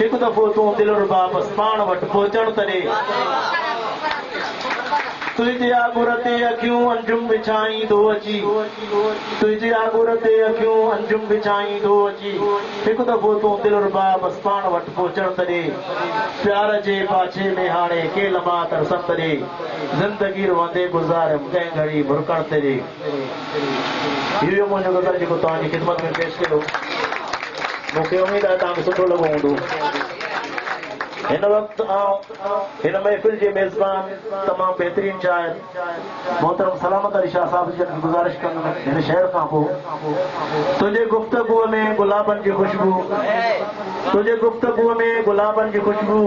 एक दफ़ो तूं दिलरुबा बस पाण वटि पहुचण तॾहिं तुझे आगुर ते अखियूं अंजुम विछाईंदो अची तुझे आगुर ते अखियूं अंजुम विछाईंदो अची एक दफ़ो तूं दिलरुबा बस पाण वटि पहुचण तॾहिं प्यार जे पाछे में हाणे के लम्हा तरसण तॾहिं ज़िंदगी रोंदे गुज़ारियमि कंहिं घड़ी भुरकण तॾहिं इहो मुंहिंजो गज़ल जेको तव्हांजी ख़िदमत में पेश कयो मूंखे उमेद आहे तव्हांखे सुठो लॻो हूंदो। हिन वक़्तु हिन महफ़िल जे मेज़बान तमामु बहितरीन शाइर मोहतरम सलामत अली शाह साहब जन गुज़ारिश कंदुमि हिन शहर खां पोइ तुंहिंजे गुफ़्तगूअ में गुलाबनि जी ख़ुशबू तुंहिंजे गुफ़्तगूअ में गुलाबनि जी ख़ुशबू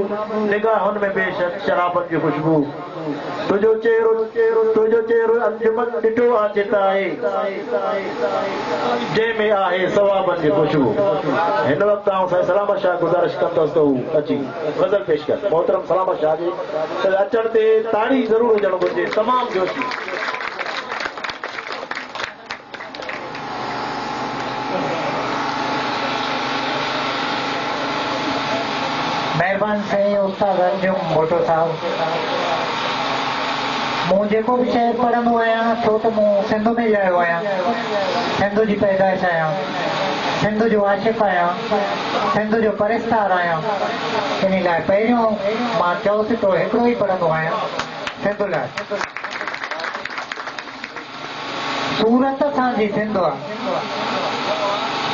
निगाहुनि में बेशक शराबनि जी ख़ुशबू तुंहिंजो चेहरो अंजुमन ॾिठो आहे चिताए जंहिंमें आहे सवाबनि जी ख़ुशबू। हिन वक़्तु आउं साईं सलामत शाह गुज़ारिश कंदुसि त हू अची गज़ल पेश कर। मोहतरम सलामत शाह जे अचण ते ताड़ी ज़रूरु हुजणु घुरिजे तमामु जोशी। महिरबानी साईं उस्ताद अंजुम भुट्टो साहब मूं जेको बि शेर पढ़ंदो आहियां छो त मूं सिंध में ॼायो आहियां सिंध जी पैदाइश आहियां सिंध जो आशिक़ आहियां सिंध जो परिस्तार आहियां इन लाइ पहिरियों मां चयोसि तो हिकिड़ो ई पढ़ंदो आहियां सिंध लाइ। सूरत असांजी सिंध आहे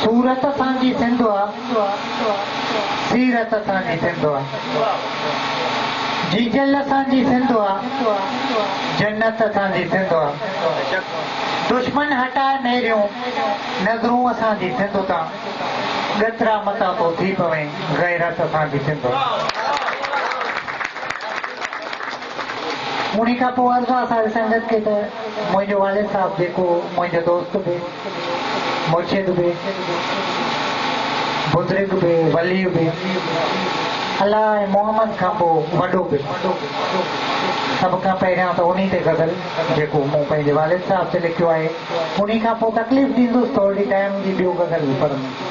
सूरत असांजी सिंध आहे सीरत असांजी सिंध आहे जीजल असांजी सिंध आहे जन्नत असांजी सिंध आहे दुश्मन हटाए नेरियूं नज़रूं असांजी सिंध तां गतरा मता तो थी पवे गैरत असांजी सिंध आहे। उन्हीं खां पोइ अर्ज़ु आहे सारी संगत खे त मुंहिंजो वालिद साहब जेको मुंहिंजो दोस्त बि मुर्शिद बि बुज़ुर्ग बि वली बि अलाह ऐं मोहम्मद खां पोइ वॾो बि सभ खां पहिरियां त उन्हीं ते गज़ल जेको मूं पंहिंजे वालिद साहब ते लिखियो आहे उन्हीं खां पोइ तकलीफ़ ॾींदुसि थोरी टाइम जी ॿियो गज़ल बि पढ़ंदुसि।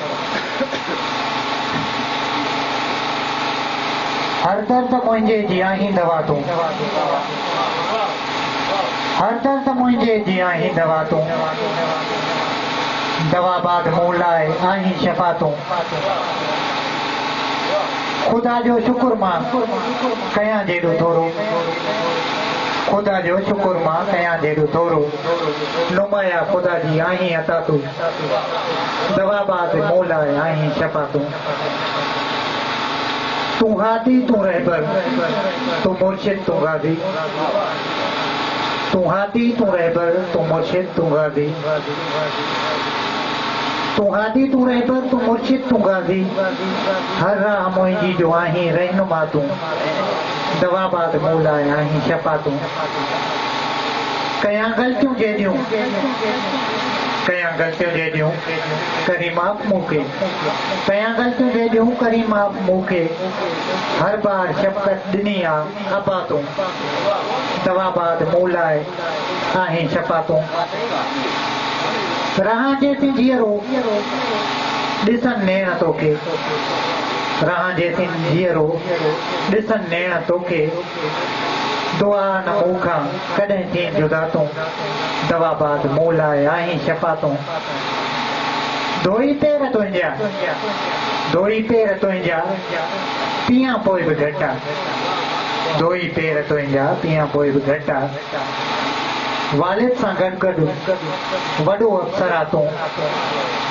हर दर्द मुंहिंजे जी आहीं दवा तूं हर दर्द मुंहिंजे जी आहीं दवा तूं दवा बाद मूं लाइ आहीं शफ़ा तूं खुदा जो शुक्र मां कयां जेॾो थोरो खुदा जो शुक्र मां कयां जेॾो थोरो नुमाया खुदा जी आहीं अता तूं दवा बाद मूं लाइ आहीं शफ़ा तूं तूं हादी तूं रहबर तूं मुर्शिद तूं गाज़ी तूं हादी तूं रहबर तूं मुर्शिद तूं गाज़ी तूं हादी तूं रहबर तूं मुर्शिद तूं गाज़ी हर राह मुंहिंजी जो आहीं रहनुमा तूं दवा बाद मूं लाइ आहीं शफ़ा तूं कयां ग़लतियूं जहिड़ियूं करी माफ़ मूंखे कयां ग़लतियूं जहिड़ियूं करी माफ़ मूंखे हर बार शफ़क़त ॾिनी आहे अबा तूं दवा बाद मूं लाइ आहीं शफ़ा तूं रहां जेसीं जीअरो ॾिसनि नेण तोखे रहां जेसीं जीअरो ॾिसनि नेण तोखे दुआ न मूंखां कॾहिं थी जुदा तूं दवा बाद मूं लाइ आहीं शफ़ा तूं धोई पेर तुंहिंजा पीआं पोइ बि घटि आहे धोई पेर तुंहिंजा पीआं पोइ बि घटि आहे वालिद सां गॾु गॾु वॾो अफ़सर आहे तूं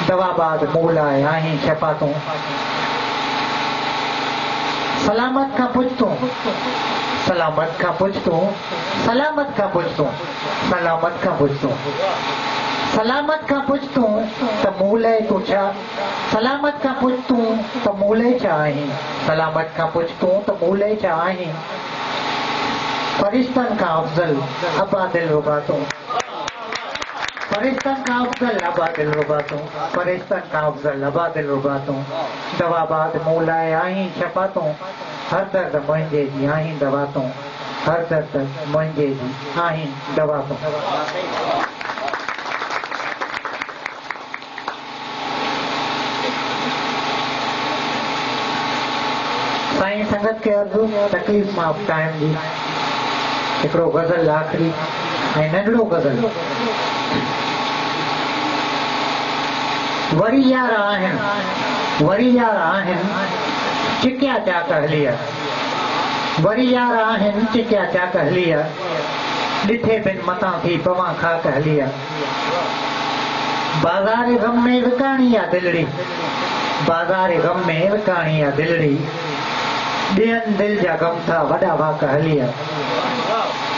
दवा बाद मूं लाइ आहीं शफ़ा तूं सलामत खां पुछ तूं सलामत खां पुछ तूं सलामत खां पुछ तूं सलामत खां पुछ तूं सलामत खां पुछ तूं त मूं लाइ तूं छा सलामत खां पुछ तूं त मूं लाइ छा आहीं सलामत खां पुछ तूं त मूं लाइ छा आहीं फरिश्तनि खां अफ़ज़ल अबा दिल रुबा तूं फरिश्तनि खां अफ़ज़ल अबा दिल रुबा तूं फरिश्तनि खां अफ़ज़ल अबा दिल रुबा तूं दवा बाद मूं लाइ आहीं शफ़ा तूं हर दर्द मुंहिंजे जी आहीं दवा तूं हर दर्द मुंहिंजे जी आहीं दवा तूं। साईं संगत के अर्ज़ु तकलीफ़ माफ़ टाइम जी हिकिड़ो गज़ल आख़िरी ऐं नंढड़ो गज़ल वरी यार आहिनि चिकिया चाक हलिया वरी यार आहिनि चिकिया चाक हलिया ॾिठे पिन मतां थी पवां खाक हलिया बाज़ार गम में विकाणी आहे दिलड़ी बाज़ार गम में विकाणी आहे दिलड़ी ॾियनि दिलि जा गम था वॾा वाक हलिया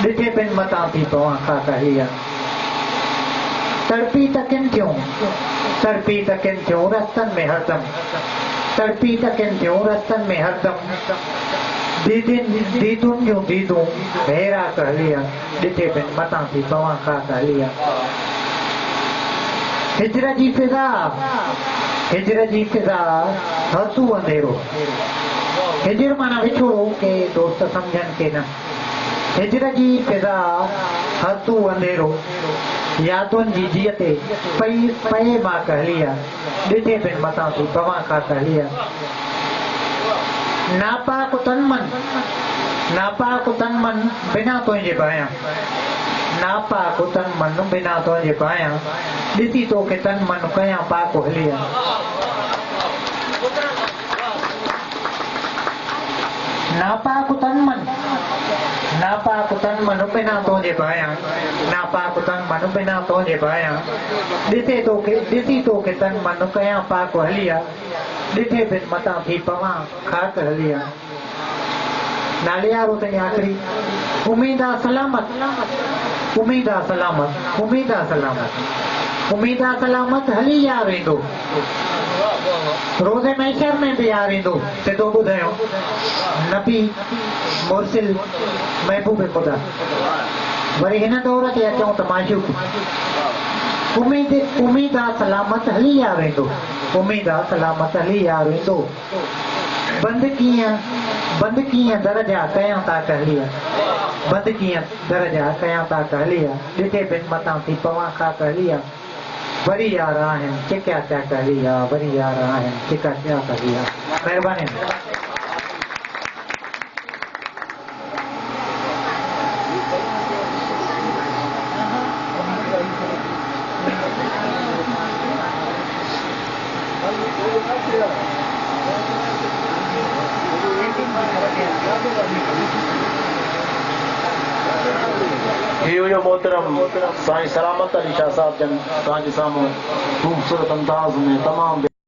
ॾिठे पिन मतां थी पवां खाक हलिया तड़पी त किन थियूं रस्तनि में हरदम तड़पी त किन थियूं रस्तनि में हरदम दीदुनि जूं दीदूं हेरा हलिया ॾिठे पिन मतां थी पवां खाक हलिया हिजर जी फिज़ा हरतू अंधेरो हिजर माना विछोड़ो के दोस्त सम्झनि के न हिजर जी फिज़ा हरतू अंधेरो यादुनि जी जीअ ते पए माक हलिया ॾिठे पिन मतां थी पवां खाक हलिया नापाक तन मन बिना तुंहिंजे बायां नापाक तन मन बिना तुंहिंजे बायां ॾिसी तोखे तन मन कयां पाक हलिया नापाक तन मन बिना तुंहिंजे बायां नापाक तन मन बिना तुंहिंजे बायां ॾिसी तोखे तन मन कयां पाक हलिया ॾिठे पिन मतां थी पवां खाक हलिया नालियारो ते आख़िरी उम्मीदा सलामत हली यार ईंदो रोज़े मैशर में बि यार ईंदो सिधो ॿुधायो नबी मुरसिल महबूब ख़ुदा वरी हिन दौर ते अचूं त माशूक उम्मीदा सलामत हली यार ईंदो उम्मीदा सलामत हली यार ईंदो बंद कीअं दरजा कयां था कहलिया बंद कीअं दरजा कयां था कहलिया ॾिठे पिन मतां थी पवां खाक हलिया वरी यार आहिनि चिकिया क्या कहलिया वरी यार आहिनि चिका क्या कहलिया महिरबानी ये मोहतरम साईं सलामत अली शाह साहब जन तव्हांजे साम्हूं ख़ूबसूरत अंदाज़ में तमामु